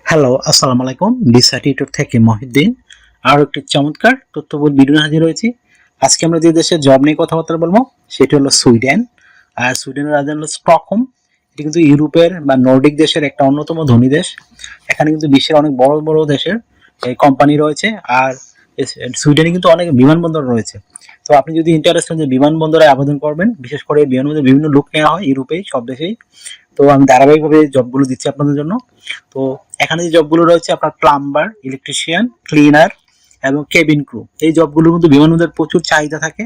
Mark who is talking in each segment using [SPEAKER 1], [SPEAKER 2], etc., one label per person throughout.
[SPEAKER 1] Hello, আসসালামু আলাইকুম। ডিসার্টিটর থেকে মহিউদ্দিন। আরও একটি চমৎকার তথ্যবহুল ভিডিও নিয়ে হাজির হয়েছি। আজকে আমরা যে দেশের জব নিয়ে কথাবার্তা বলবো সেটি হলো সুইডেন। আর সুইডেনের রাজধানী হলো স্টকহোম। এটি কিন্তু ইউরোপের বা নর্ডিক দেশের একটা অন্যতম ধনী দেশ। এখানে কিন্তু বিশ্বের অনেক বড় বড় দেশের এই কোম্পানি রয়েছে। আর সুইডেনে কিন্তু অনেক বিমানবন্দর রয়েছে। তো আপনি যদি ইন্টারেস্ট হন যে বিমানবন্দরে আবেদন করবেন, বিশেষ করে বিমানবন্দরে বিভিন্ন লোক নেওয়া হয় ইউরোপে সব দেশেই। তো আমি ধারাবাহিকভাবে জবগুলো দিচ্ছি আপনাদের জন্য। তো এখানে যে জবগুলো রয়েছে আপনার প্লাম্বার, ইলেকট্রিশিয়ান, ক্লিনার এবং কেবিন ক্রু, এই জবগুলো কিন্তু বিমানবন্দরের প্রচুর চাহিদা থাকে।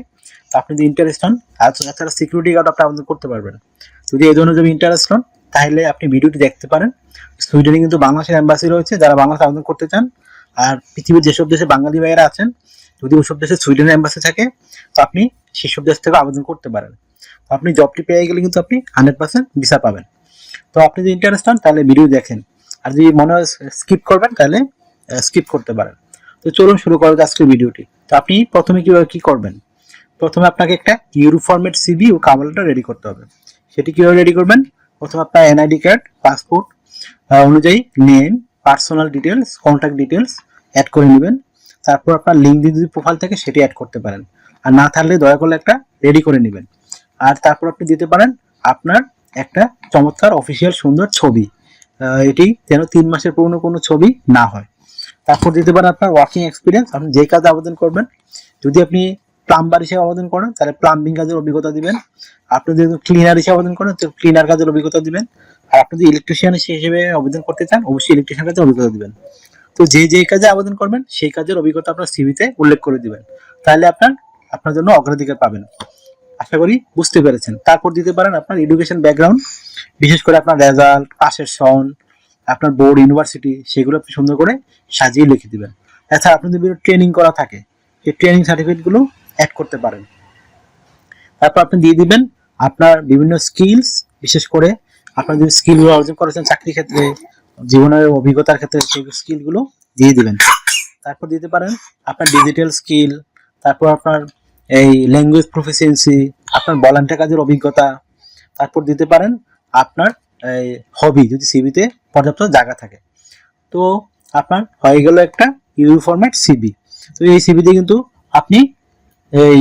[SPEAKER 1] তো আপনি যদি ইন্টারেস্ট হন, তাছাড়া সিকিউরিটি গার্ড আপনি আবেদন করতে পারবেন। যদি এই ধরনের জব ইন্টারেস্ট হন তাহলে আপনি ভিডিওটি দেখতে পারেন। সুইডেনে কিন্তু বাংলাদেশের এম্বাসি রয়েছে, যারা বাংলাদেশে আবেদন করতে চান। আর পৃথিবীর যেসব দেশে বাঙালি ভাইয়েরা আছেন, যদি ওইসব দেশে সুইডেনের এম্বাসি থাকে তো আপনি সেসব দেশ থেকে আবেদন করতে পারেন। তো আপনি জবটি পেয়ে গেলে কিন্তু আপনি 100% ভিসা পাবেন। তো আপনি যদি ইন্টারেস্ট হন তাহলে ভিডিও দেখেন, আর যদি মনে হয় স্কিপ করবেন তাহলে স্কিপ করতে পারেন। তো চলুন শুরু করা যাক আজকের ভিডিওটি। তো আপনি প্রথমে কিভাবে কি করবেন, প্রথমে আপনাকে একটা ইউরো ফরম্যাট সিভি ও কভার লেটার রেডি করতে হবে। সেটি কিভাবে রেডি করবেন, প্রথমে আপনার এনআইডি কার্ড, পাসপোর্ট অনুযায়ী name, personal details, contact details add করে নেবেন। তারপর আপনার লিঙ্কডিন যদি প্রোফাইল থাকে সেটি অ্যাড করতে পারেন, আর না থাকলে দয়া করে একটা রেডি করে নেবেন। আর তারপর আপনি দিতে পারেন আপনার একটা চমৎকার অফিসিয়াল সুন্দর ছবি। এটি যেন 3 মাসের পুরনো কোনো ছবি না হয়। তারপর দিতে পারেন আপনার ওয়ার্কিং এক্সপিরিয়েন্স, আপনি যে কাজে আবেদন করবেন। যদি আপনি প্লাম্বার হিসেবে আবেদন করেন তাহলে প্লাম্বিং কাজের অভিজ্ঞতা দিবেন। আপনি যদি ক্লিনার হিসেবে আবেদন করেন তো ক্লিনার কাজের অভিজ্ঞতা দিবেন। আর আপনি যদি ইলেকট্রিশিয়ান হিসেবে আবেদন করতে চান অবশ্যই ইলেকট্রিশিয়ান কাজের অভিজ্ঞতা দিবেন। তো যে কাজে আবেদন করবেন সেই কাজের অভিজ্ঞতা আপনার সিভিতে উল্লেখ করে দিবেন, তাহলে আপনার জন্য অগ্রাধিকার পাবেন। আশা করি বুঝতে পেরেছেন। তারপর দিতে পারেন আপনার এডুকেশন ব্যাকগ্রাউন্ড, বিশেষ করে আপনার রেজাল্ট, পাশের সন, আপনার বোর্ড, ইউনিভার্সিটি, সেগুলো আপনি সুন্দর করে সাজিয়ে লিখে দিবেন। এছাড়া আপনি যদি ট্রেনিং করা থাকে সেই ট্রেনিং সার্টিফিকেটগুলো অ্যাড করতে পারেন। তারপর আপনি দিয়ে দিবেন আপনার বিভিন্ন স্কিলস, বিশেষ করে আপনার যদি স্কিলগুলো অর্জন করেছেন চাকরি ক্ষেত্রে, জীবনের অভিজ্ঞতার ক্ষেত্রে, সেই স্কিলগুলো দিয়ে দিবেন। তারপর দিতে পারেন আপনার ডিজিটাল স্কিল, তারপর আপনার এই ল্যাঙ্গুয়েজ প্রফিসিয়েন্সি, আপনার ভলান্টিয়ার কাজের অভিজ্ঞতা। তারপর দিতে পারেন আপনার এই হবি, যদি সিভিতে পর্যাপ্ত জায়গা থাকে। তো আপনার হয়ে গেল একটা ইউরো ফরম্যাট সিভি। তো এই সিভিতে কিন্তু আপনি এই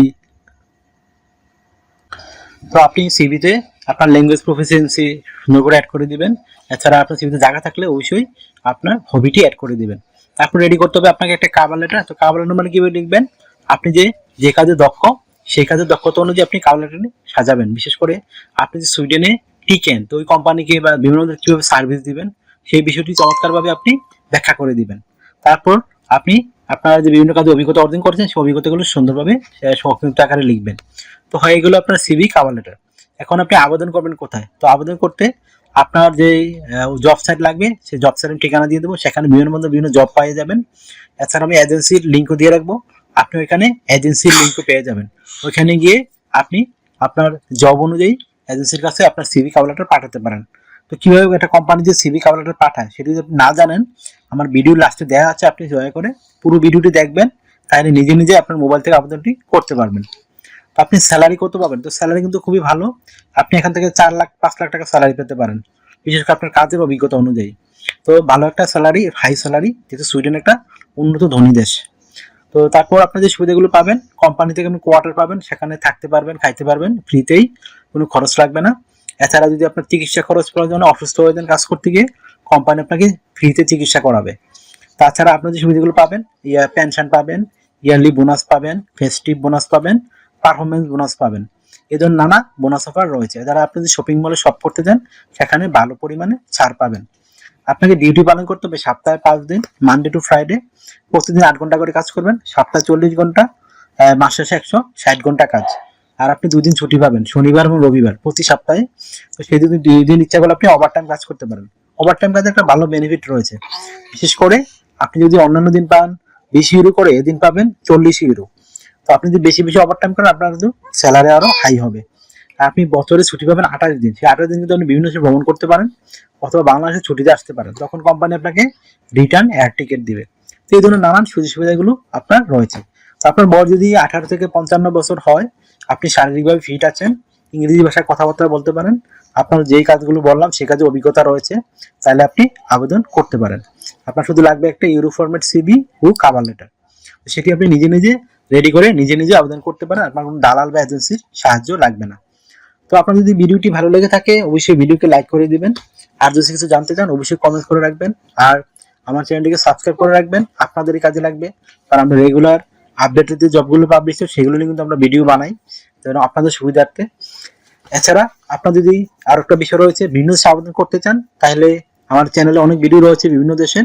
[SPEAKER 1] আপনি সিভিতে আপনার ল্যাঙ্গুয়েজ প্রফিসিয়েন্সি সুন্দর করে অ্যাড করে দিবেন। এছাড়া আপনার সিভিতে জায়গা থাকলে অবশ্যই আপনার হবিটি অ্যাড করে দিবেন। তারপর রেডি করতে হবে আপনাকে একটা কভার লেটার। তো কভার লেটার মানে কিভাবে লিখবেন, আপনি যে কাজে দক্ষ সেই কাজের দক্ষতা অনুযায়ী আপনি কভার লেটারটি সাজাবেন। বিশেষ করে আপনি যে সুইডেনে টিকেন, তো ওই কোম্পানিকে বা বিভিন্ন কিভাবে সার্ভিস দিবেন সেই বিষয়টি চমৎকারভাবে আপনি ব্যাখ্যা করে দিবেন। তারপর আপনি আপনার যে বিভিন্ন কাজে অভিজ্ঞতা অর্জন করেছেন সেই অভিজ্ঞতাগুলো সুন্দরভাবে সংক্ষিপ্ত আকারে লিখবেন। তো হয়ে গেল আপনার সিভি, কভার লেটার। এখন আপনি আবেদন করবেন কোথায়, তো আবেদন করতে আপনার যে জব সাইট লাগবে সেই জব সাইটের ঠিকানা দিয়ে দেবো, সেখানে বিভিন্ন জব পেয়ে যাবেন। এছাড়া আমি এজেন্সির লিঙ্কও দিয়ে রাখবো, আপনি ওইখানে এজেন্সির লিঙ্কও পেয়ে যাবেন। ওইখানে গিয়ে আপনি আপনার জব অনুযায়ী এজেন্সির কাছে আপনার সিভি, কভার লেটার পাঠাতে পারেন। তো কিভাবে একটা কোম্পানি যে সিভি, কভার লেটার পাঠায় সেটি যদি আপনি না জানেন, আমার ভিডিও লাস্টে দেওয়া আছে, আপনি দয়া করে পুরো ভিডিওটি দেখবেন, তাহলে নিজে নিজে আপনার মোবাইল থেকে আবেদনটি করতে পারবেন। তো আপনি স্যালারি কত পাবেন, তো স্যালারি কিন্তু খুবই ভালো। আপনি এখান থেকে 4 লাখ 5 লাখ টাকা স্যালারি পেতে পারেন, বিশেষ করে আপনার কাজের অভিজ্ঞতা অনুযায়ী। তো ভালো একটা স্যালারি, হাই স্যালারি, যেহেতু সুইডেন একটা উন্নত ধনী দেশ। তো তারপর আপনার যে সুবিধাগুলো পাবেন, কোম্পানি থেকে আপনি কোয়ার্টার পাবেন, সেখানে থাকতে পারবেন, খাইতে পারবেন ফ্রিতেই, কোনো খরচ লাগবে না। এছাড়া যদি আপনার চিকিৎসা খরচ প্রয়োজন, অসুস্থ হয়ে যান কাজ করতে গিয়ে, কোম্পানি আপনাকে ফ্রিতে চিকিৎসা করাবে। তাছাড়া আপনার যে সুবিধাগুলো পাবেন, পেনশন পাবেন, ইয়ারলি বোনাস পাবেন, ফেস্টিভ বোনাস পাবেন, পারফরমেন্স বোনাস পাবেন। এই ধরনের নানা বোনাস অফার রয়েছে। যারা আপনি যদি শপিং মলে শপ করতে যান সেখানে ভালো পরিমাণে ছাড় পাবেন। আপনাকে ডিউটি পালন করতে হবে সপ্তাহে 5 দিন, মানডে টু ফ্রাইডে। প্রতিদিন 8 ঘন্টা করে কাজ করবেন, সপ্তাহে 40 ঘন্টা, মাস শেষে 160 ঘন্টা কাজ। আর আপনি 2 দিন ছুটি পাবেন, শনিবার এবং রবিবার প্রতি সপ্তাহে। তো সেই 2 দিন ইচ্ছা করলে আপনি ওভারটাইম কাজ করতে পারেন। ওভারটাইম কাজে একটা ভালো বেনিফিট রয়েছে, বিশেষ করে আপনি যদি অন্যান্য দিন পান 20 ইউরো করে, এদিন পাবেন 40 ইউরো। তো আপনি যদি বেশি ওভারটাইম করেন আপনার কিন্তু স্যালারি আরো হাই হবে। আপনি বছরে ছুটি পাবেন 28 দিন, সেই 28 দিন কিন্তু আপনি বিভিন্ন দেশে ভ্রমণ করতে পারেন, অথবা বাংলাদেশে ছুটিতে আসতে পারেন। তখন কোম্পানি আপনাকে রিটার্ন এয়ার টিকিট দিবে। তো এই ধরনের নানান সুযোগ সুবিধাগুলো আপনার রয়েছে। তো আপনার বয়স যদি 18 থেকে 55 বছর হয়, আপনি শারীরিকভাবে ফিট আছেন ইংরেজি ভাষায় কথাবার্তা বলতে পারেন, আপনার যেই কাজগুলো বললাম সেই কাজে অভিজ্ঞতা রয়েছে, তাহলে আপনি আবেদন করতে পারেন। আপনার শুধু লাগবে একটা ইউরো ফরম্যাট সিভি ও কভার লেটার। সেটি আপনি নিজে নিজে রেডি করে নিজে নিজে আবেদন করতে পারেন, আপনার কোনো দালাল বা এজেন্সির সাহায্য লাগবে না। তো আপনার যদি ভিডিওটি ভালো লেগে থাকে অবশ্যই ভিডিওকে লাইক করে দিবেন, আর যদি কিছু জানতে চান অবশ্যই কমেন্ট করে রাখবেন, আর আমার চ্যানেলটিকে সাবস্ক্রাইব করে রাখবেন, আপনাদেরই কাজে লাগবে। কারণ আমরা রেগুলার আপডেটেড যে জবগুলো পাবলিশ হয় সেগুলো নিয়ে কিন্তু আমরা ভিডিও বানাই, যেন আপনাদের সুবিধার্থে। এছাড়া আপনার যদি আর একটা বিষয় রয়েছে, বিভিন্ন দেশে আবেদন করতে চান, তাহলে আমার চ্যানেলে অনেক ভিডিও রয়েছে বিভিন্ন দেশের,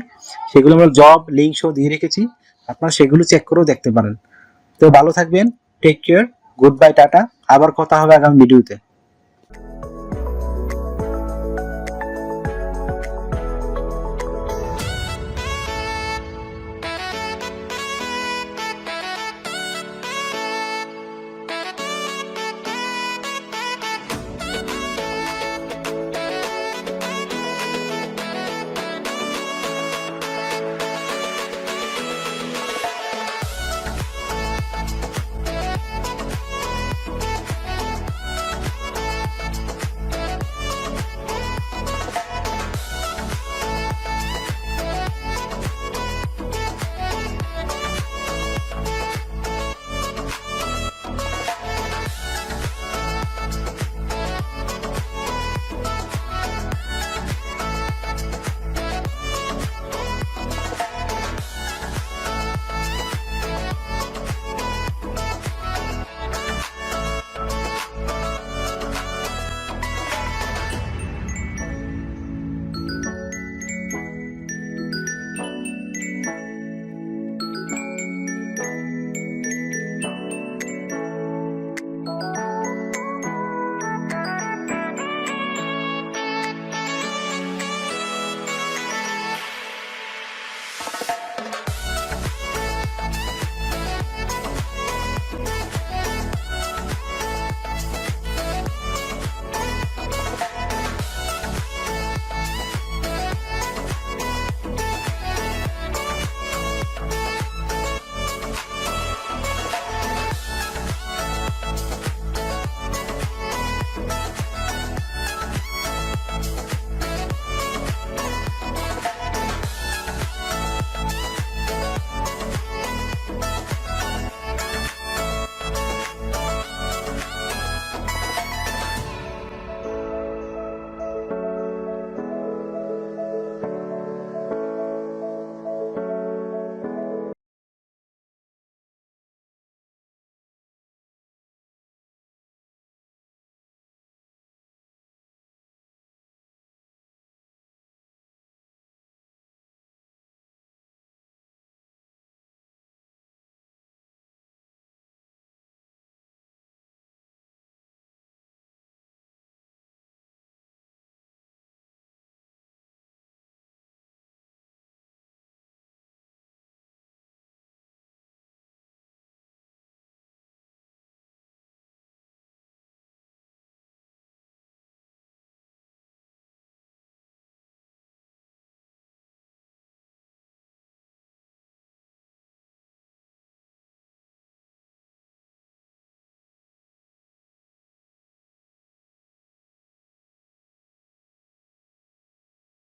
[SPEAKER 1] সেগুলো আমরা জব লিঙ্ক সহ দিয়ে রেখেছি, আপনারা সেগুলো চেক করেও দেখতে পারেন। তো ভালো থাকবেন, take care, good bye, tata. আবার কথা হবে আগামী ভিডিওতে।